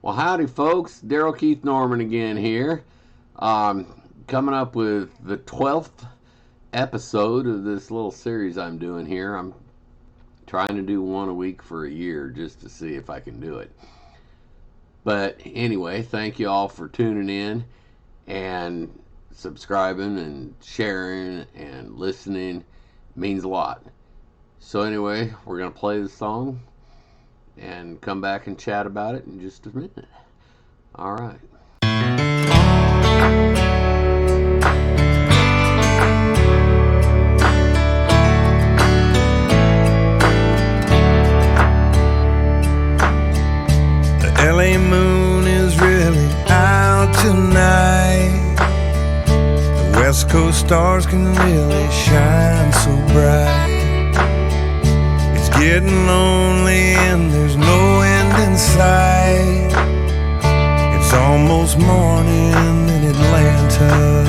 Well, howdy, folks. Daryl Keith Norman again here. Coming up with the 12th episode of this little series I'm doing here. I'm trying to do one a week for a year just to see if I can do it. But anyway, thank you all for tuning in and subscribing and sharing and listening. It means a lot. So anyway, we're going to play the song and come back and chat about it in just a minute. All right. The LA moon is really out tonight. The West Coast stars can really shine so bright. Getting lonely and there's no end in sight. It's almost morning in Atlanta.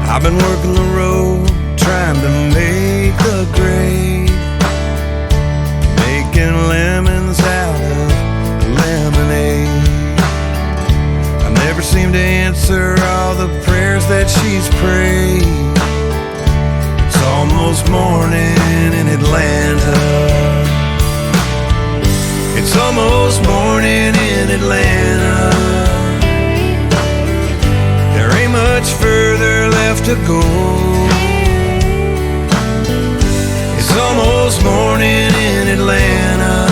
I've been working the road, trying to make the grade, making lemons out of lemonade. I never seem to answer all the prayers that she's prayed. Almost morning in Atlanta. It's almost morning in Atlanta. There ain't much further left to go. It's almost morning in Atlanta.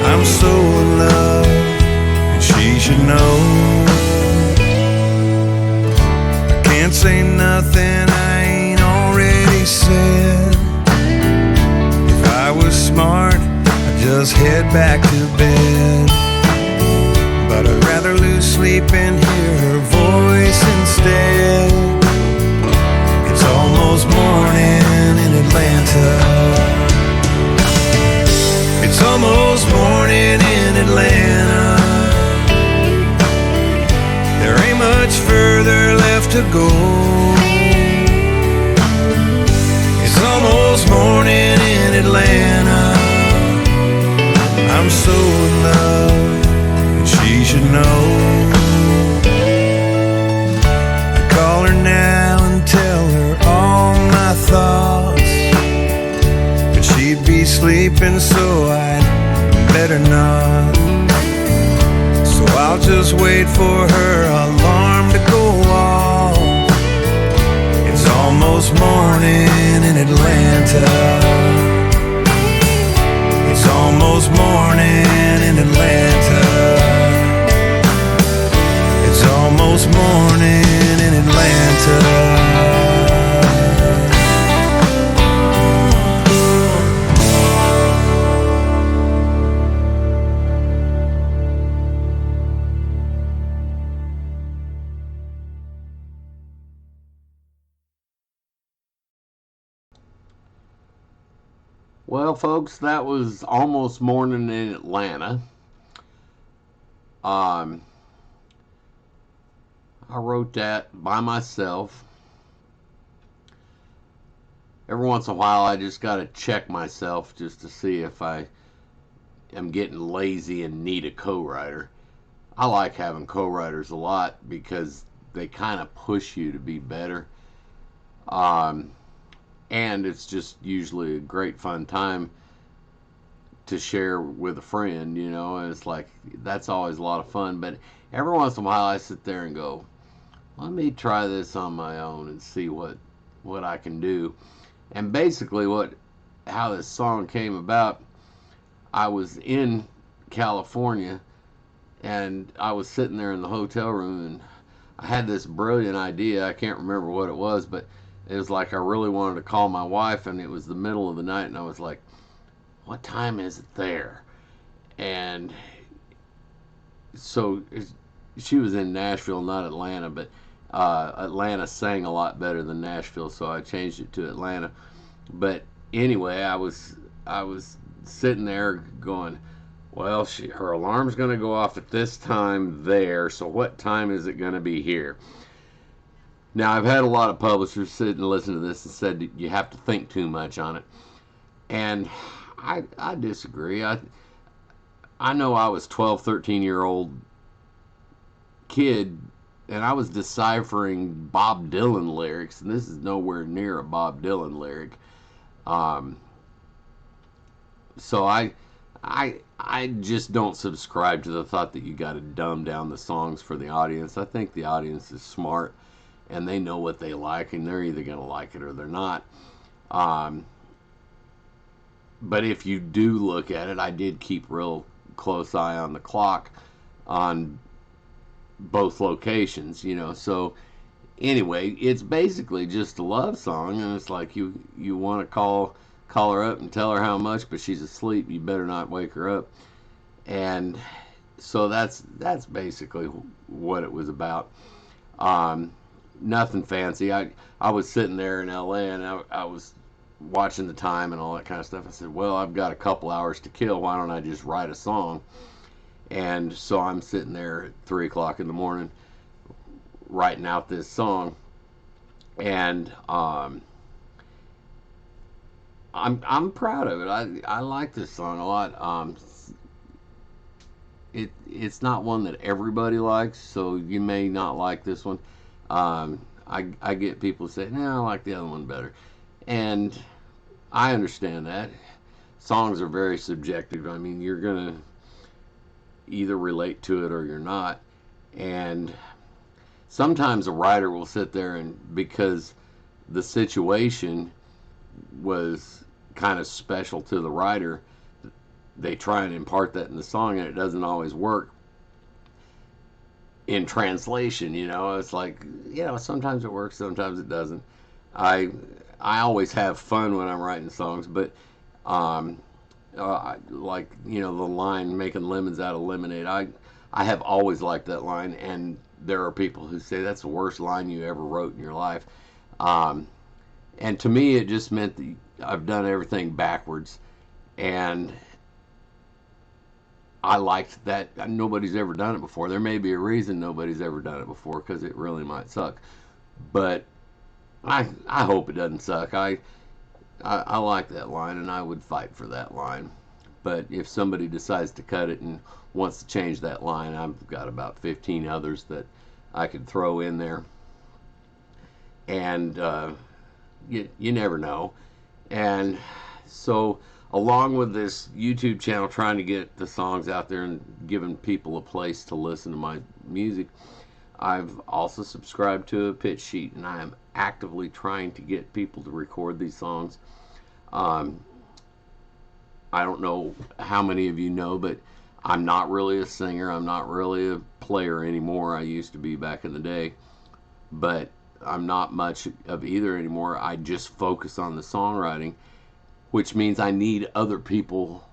I'm so in love, and she should know. I can't say nothing said. If I was smart, I'd just head back to bed. But I'd rather lose sleep and hear her voice instead. It's almost morning in Atlanta. It's almost morning in Atlanta. There ain't much further left to go. Almost morning in Atlanta. I'm so in love, and she should know. I call her now and tell her all my thoughts, but she'd be sleeping, so I'd better not. So I'll just wait for her alarm to go off. It's almost morning in Atlanta. It's almost morning in Atlanta. It's almost morning in Atlanta. Well, folks, that was almost morning in Atlanta. I wrote that by myself. Every once in a while, I just got to check myself just to see if I am getting lazy and need a co-writer. I like having co-writers a lot because they kind of push you to be better. And it's just usually a great fun time to share with a friend, you know, and it's like, that's always a lot of fun. But every once in a while I sit there and go, let me try this on my own and see what I can do. And basically how this song came about, I was in California and I was sitting there in the hotel room and I had this brilliant idea. I can't remember what it was, but it was like I really wanted to call my wife, and it was the middle of the night, and I was like, what time is it there? And so she was in Nashville, not Atlanta, but Atlanta sang a lot better than Nashville, so I changed it to Atlanta. But anyway, I was sitting there going, well, her alarm's going to go off at this time there, so what time is it going to be here? Now, I've had a lot of publishers sit and listen to this and said you have to think too much on it. And I disagree. I I know I was 12, 13-year-old kid, and I was deciphering Bob Dylan lyrics, and this is nowhere near a Bob Dylan lyric. Um, so I just don't subscribe to the thought that you got to dumb down the songs for the audience. I think the audience is smart, and they know what they like, and they're either going to like it or they're not. Um, but if you do look at it, I did keep real close eye on the clock on both locations, you know. So anyway, it's basically just a love song, and it's like you want to call her up and tell her how much, but she's asleep. You better not wake her up. And so that's basically what it was about. Nothing fancy. I was sitting there in LA, and I was watching the time and all that kind of stuff. I said, well, I've got a couple hours to kill. Why don't I just write a song? And so I'm sitting there at 3 o'clock in the morning writing out this song. And I'm proud of it. I like this song a lot. It's not one that everybody likes, so you may not like this one. I get people say, no, I like the other one better. And I understand that. Songs are very subjective. I mean, you're going to either relate to it or you're not. And sometimes a writer will sit there and, because the situation was kind of special to the writer, they try and impart that in the song, and it doesn't always work in translation. You know, it's like, you know, sometimes it works, sometimes it doesn't. I always have fun when I'm writing songs, but like, you know, the line "making lemons out of lemonade." I have always liked that line, and there are people who say that's the worst line you ever wrote in your life. And to me, it just meant that I've done everything backwards, and I liked that nobody's ever done it before. There may be a reason nobody's ever done it before, because it really might suck. But I hope it doesn't suck. I like that line, and I would fight for that line. But if somebody decides to cut it and wants to change that line, I've got about 15 others that I could throw in there. And you never know. And so, along with this YouTube channel, trying to get the songs out there and giving people a place to listen to my music, I've also subscribed to a pitch sheet, and I am actively trying to get people to record these songs. I don't know how many of you know, but I'm not really a singer. I'm not really a player anymore. I used to be back in the day, but I'm not much of either anymore. I just focus on the songwriting, which means I need other people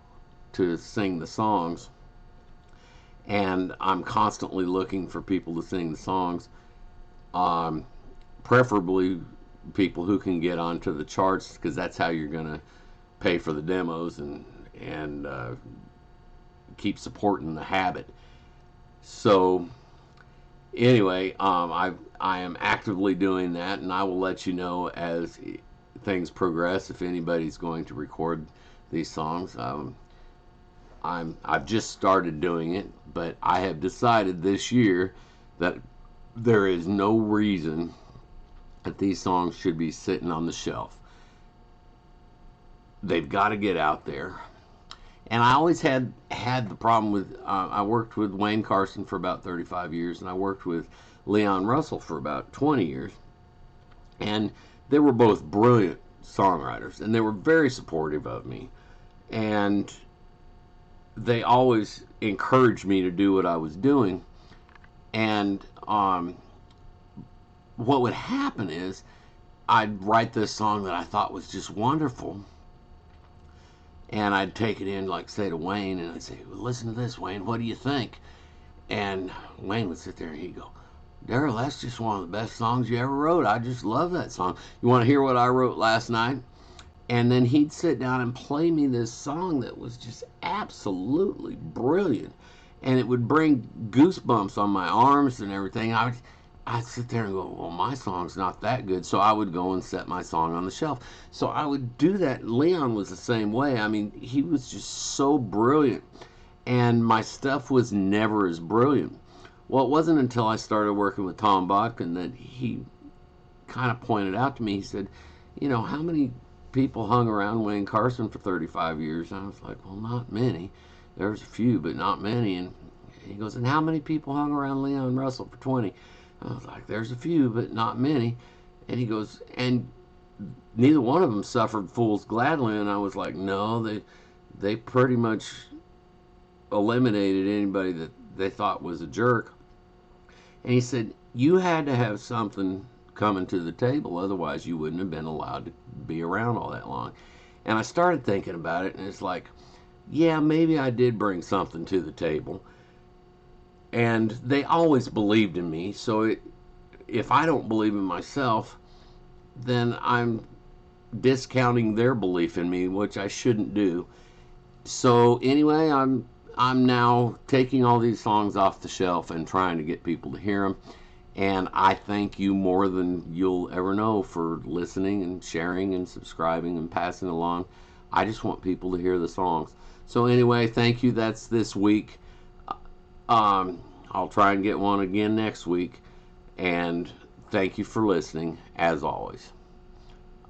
to sing the songs. And I'm constantly looking for people to sing the songs, preferably people who can get onto the charts, because that's how you're going to pay for the demos and keep supporting the habit. So anyway, I am actively doing that, and I will let you know as things progress if anybody's going to record these songs. I've just started doing it, but I have decided this year that there is no reason that these songs should be sitting on the shelf. They've got to get out there. And I always had the problem with, I worked with Wayne Carson for about 35 years, and I worked with Leon Russell for about 20 years. And they were both brilliant songwriters, and they were very supportive of me. And they always encouraged me to do what I was doing. And what would happen is I'd write this song that I thought was just wonderful, and I'd take it in, like, say, to Wayne, and I'd say, well, listen to this, Wayne, what do you think? And Wayne would sit there and he'd go, Daryl, that's just one of the best songs you ever wrote. I just love that song. You want to hear what I wrote last night? And then he'd sit down and play me this song that was just absolutely brilliant. And it would bring goosebumps on my arms and everything. I'd sit there and go, well, my song's not that good. So I would go and set my song on the shelf. So I would do that. Leon was the same way. I mean, he was just so brilliant. and my stuff was never as brilliant. Well, it wasn't until I started working with Tom Botkin that he kind of pointed out to me. He said, you know, how many people hung around Wayne Carson for 35 years? And I was like, well, not many. There's a few, but not many. And he goes, and how many people hung around Leon Russell for 20? I was like, there's a few, but not many. And he goes, and neither one of them suffered fools gladly. And I was like, no, they pretty much eliminated anybody that they thought was a jerk. And he said, you had to have something coming to the table, otherwise you wouldn't have been allowed to be around all that long. And I started thinking about it, and it's like, yeah, maybe I did bring something to the table. And they always believed in me, so if I don't believe in myself, then I'm discounting their belief in me, which I shouldn't do. So anyway, I'm now taking all these songs off the shelf and trying to get people to hear them. And I thank you more than you'll ever know for listening and sharing and subscribing and passing along. I just want people to hear the songs. So anyway, thank you. That's this week. I'll try and get one again next week. And thank you for listening, as always.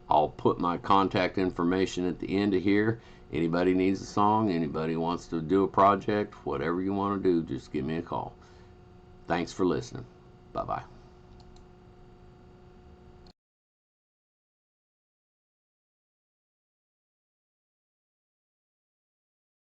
I'll put my contact information at the end of here. Anybody needs a song, anybody wants to do a project, whatever you want to do, just give me a call. Thanks for listening. Bye-bye.